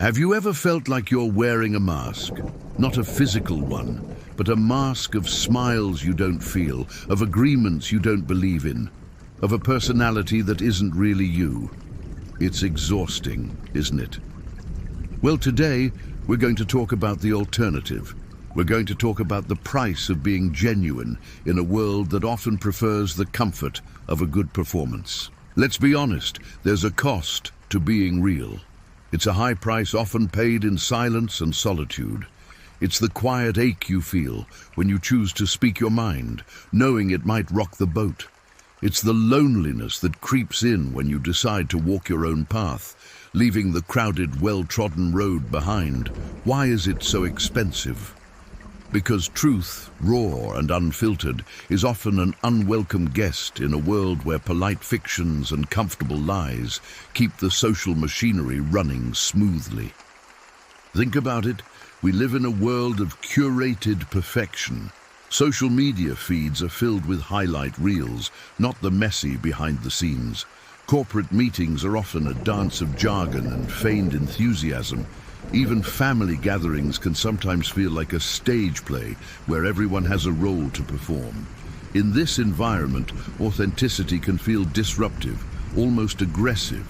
Have you ever felt like you're wearing a mask? Not a physical one, but a mask of smiles you don't feel, of agreements you don't believe in, of a personality that isn't really you. It's exhausting, isn't it? Well, today, we're going to talk about the alternative. We're going to talk about the price of being genuine in a world that often prefers the comfort of a good performance. Let's be honest, there's a cost to being real. It's a high price often paid in silence and solitude. It's the quiet ache you feel when you choose to speak your mind, knowing it might rock the boat. It's the loneliness that creeps in when you decide to walk your own path, leaving the crowded, well-trodden road behind. Why is it so expensive? Because truth, raw and unfiltered, is often an unwelcome guest in a world where polite fictions and comfortable lies keep the social machinery running smoothly. Think about it. We live in a world of curated perfection. Social media feeds are filled with highlight reels, not the messy behind the scenes. Corporate meetings are often a dance of jargon and feigned enthusiasm. Even family gatherings can sometimes feel like a stage play where everyone has a role to perform. In this environment, authenticity can feel disruptive, almost aggressive.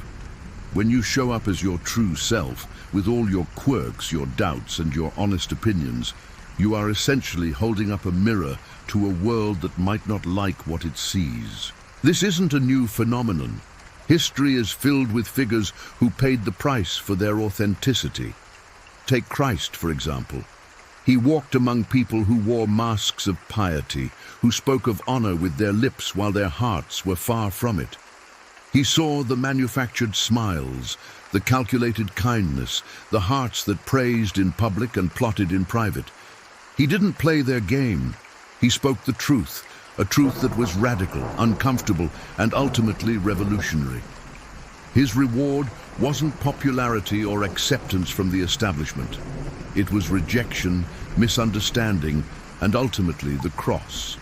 When you show up as your true self, with all your quirks, your doubts, and your honest opinions, you are essentially holding up a mirror to a world that might not like what it sees. This isn't a new phenomenon. History is filled with figures who paid the price for their authenticity. Take Christ, for example. He walked among people who wore masks of piety, who spoke of honor with their lips while their hearts were far from it. He saw the manufactured smiles, the calculated kindness, the hearts that praised in public and plotted in private. He didn't play their game. He spoke the truth, a truth that was radical, uncomfortable, and ultimately revolutionary. His reward wasn't popularity or acceptance from the establishment. It was rejection, misunderstanding, and ultimately the cross.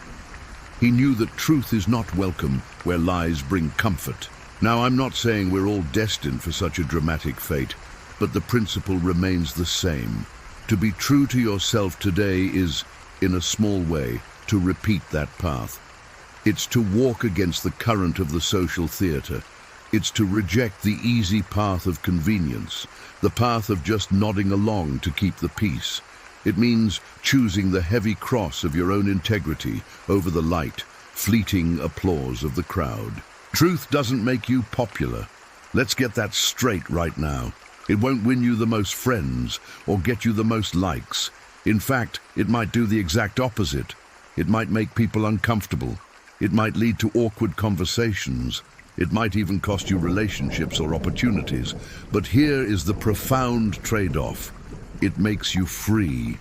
He knew that truth is not welcome where lies bring comfort. Now, I'm not saying we're all destined for such a dramatic fate, but the principle remains the same. To be true to yourself today is, in a small way, to repeat that path. It's to walk against the current of the social theater. It's to reject the easy path of convenience, the path of just nodding along to keep the peace. It means choosing the heavy cross of your own integrity over the light, fleeting applause of the crowd. Truth doesn't make you popular. Let's get that straight right now. It won't win you the most friends or get you the most likes. In fact, it might do the exact opposite. It might make people uncomfortable. It might lead to awkward conversations. It might even cost you relationships or opportunities. But here is the profound trade-off. It makes you free.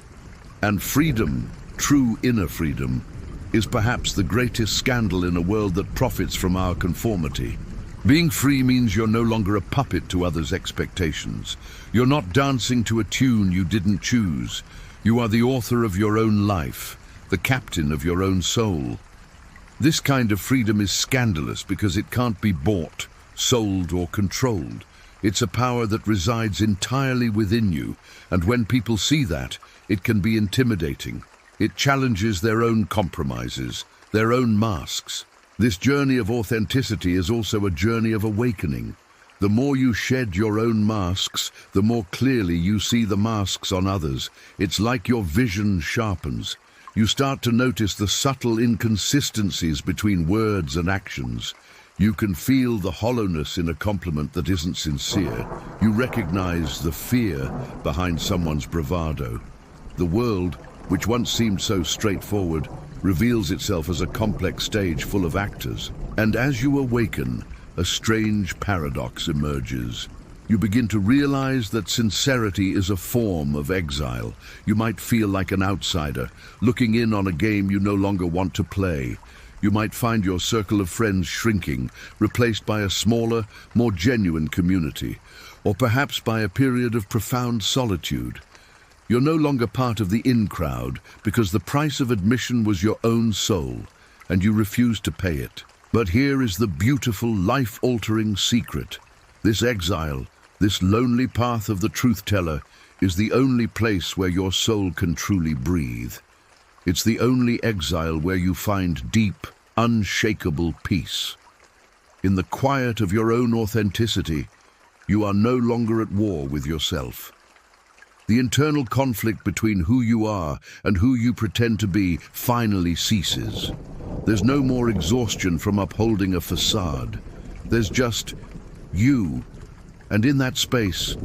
And freedom, true inner freedom, is perhaps the greatest scandal in a world that profits from our conformity. Being free means you're no longer a puppet to others' expectations. You're not dancing to a tune you didn't choose. You are the author of your own life, the captain of your own soul. This kind of freedom is scandalous because it can't be bought, sold, or controlled. It's a power that resides entirely within you, and when people see that, it can be intimidating. It challenges their own compromises, their own masks. This journey of authenticity is also a journey of awakening. The more you shed your own masks, the more clearly you see the masks on others. It's like your vision sharpens. You start to notice the subtle inconsistencies between words and actions. You can feel the hollowness in a compliment that isn't sincere. You recognize the fear behind someone's bravado. The world, which once seemed so straightforward, reveals itself as a complex stage full of actors. And as you awaken, a strange paradox emerges. You begin to realize that sincerity is a form of exile. You might feel like an outsider, looking in on a game you no longer want to play. You might find your circle of friends shrinking, replaced by a smaller, more genuine community, or perhaps by a period of profound solitude. You're no longer part of the in crowd because the price of admission was your own soul, and you refuse to pay it. But here is the beautiful, life-altering secret. This exile, This lonely path of the truth teller is the only place where your soul can truly breathe. It's the only exile where you find deep, unshakable peace. In the quiet of your own authenticity, you are no longer at war with yourself. The internal conflict between who you are and who you pretend to be finally ceases. There's no more exhaustion from upholding a facade. There's just you. And in that space,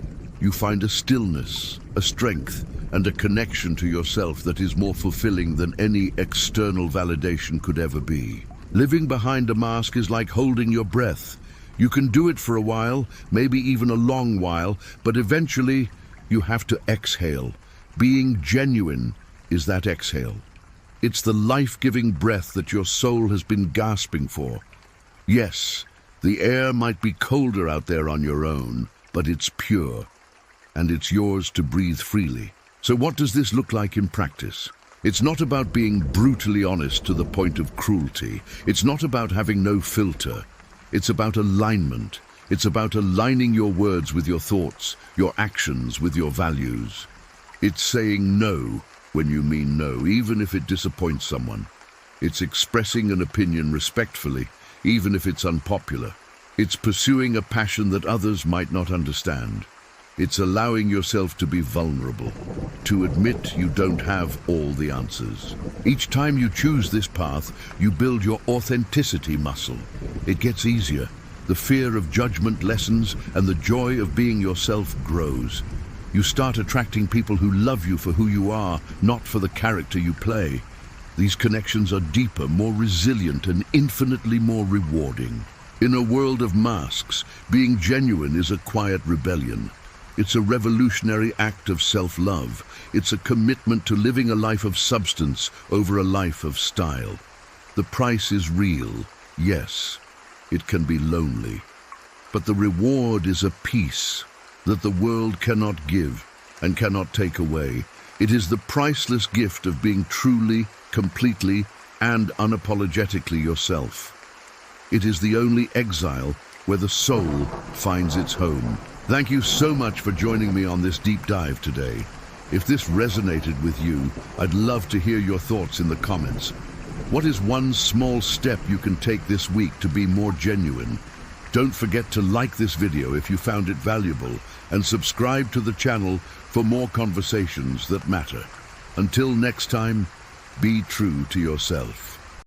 you find a stillness, a strength, and a connection to yourself that is more fulfilling than any external validation could ever be. Living behind a mask is like holding your breath. You can do it for a while, maybe even a long while, but eventually you have to exhale. Being genuine is that exhale. It's the life-giving breath that your soul has been gasping for. Yes, the air might be colder out there on your own, but it's pure, and it's yours to breathe freely. So what does this look like in practice? It's not about being brutally honest to the point of cruelty. It's not about having no filter. It's about alignment. It's about aligning your words with your thoughts, your actions with your values. It's saying no when you mean no, even if it disappoints someone. It's expressing an opinion respectfully, even if it's unpopular. It's pursuing a passion that others might not understand. It's allowing yourself to be vulnerable, to admit you don't have all the answers. Each time you choose this path, you build your authenticity muscle. It gets easier. The fear of judgment lessens, and the joy of being yourself grows. You start attracting people who love you for who you are, not for the character you play. These connections are deeper, more resilient, and infinitely more rewarding. In a world of masks, being genuine is a quiet rebellion. It's a revolutionary act of self-love. It's a commitment to living a life of substance over a life of style. The price is real, yes. It can be lonely. But the reward is a peace that the world cannot give and cannot take away. It is the priceless gift of being truly, completely, and unapologetically yourself. It is the only exile where the soul finds its home. Thank you so much for joining me on this deep dive today. If this resonated with you, I'd love to hear your thoughts in the comments. What is one small step you can take this week to be more genuine? Don't forget to like this video if you found it valuable, and subscribe to the channel for more conversations that matter. Until next time, be true to yourself.